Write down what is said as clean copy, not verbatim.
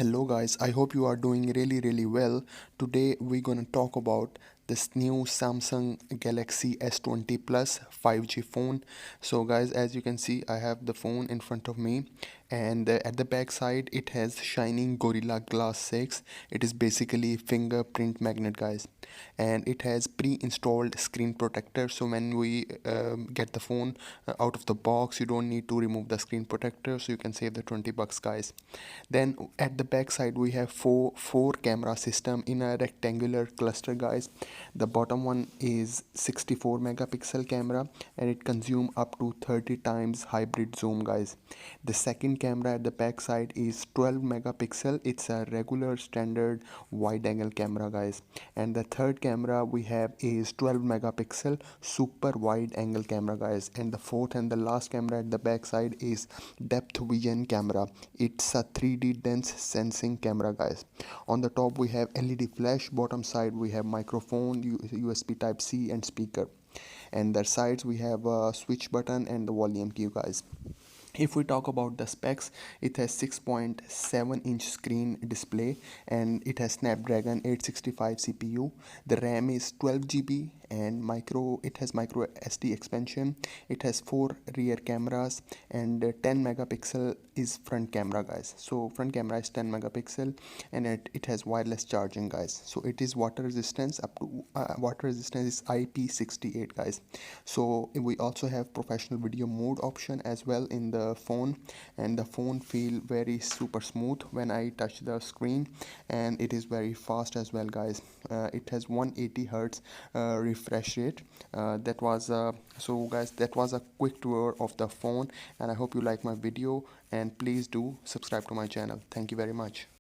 Hello guys, I hope you are doing really well. Today we're gonna talk about this new Samsung Galaxy S20 Plus 5G phone. So guys, as you can see, I have the phone in front of me, and at the back side it has shining Gorilla Glass 6. It is basically fingerprint magnet guys, and it has pre-installed screen protector. So when we get the phone out of the box, you don't need to remove the screen protector, so you can save the 20 bucks guys. Then at the back side we have four camera system in a rectangular cluster guys. The bottom one is 64 megapixel camera, and it consume up to 30 times hybrid zoom guys. The second camera at the back side is 12 megapixel. It's a regular standard wide angle camera guys. And the third camera we have is 12 megapixel super wide angle camera guys. And the fourth and the last camera at the back side is depth vision camera. It's a 3D dense sensing camera guys. On the top we have LED flash, bottom side we have microphone, USB type C and speaker, and the sides we have a switch button and the volume key guys. If we talk about the specs, it has 6.7-inch screen display, and it has Snapdragon 865 CPU. The RAM is 12 GB, and it has micro SD expansion. It has 4 rear cameras, and 10 megapixel is front camera guys. So front camera is 10 megapixel, and it has wireless charging guys. So it is water resistance up to water resistance is IP68 guys. So we also have professional video mode option as well in the phone, and the phone feel very super smooth when I touch the screen, and it is very fast as well guys. It has 180 hertz refresh rate. So guys, that was a quick tour of the phone, and I hope you like my video, and please do subscribe to my channel. Thank you very much.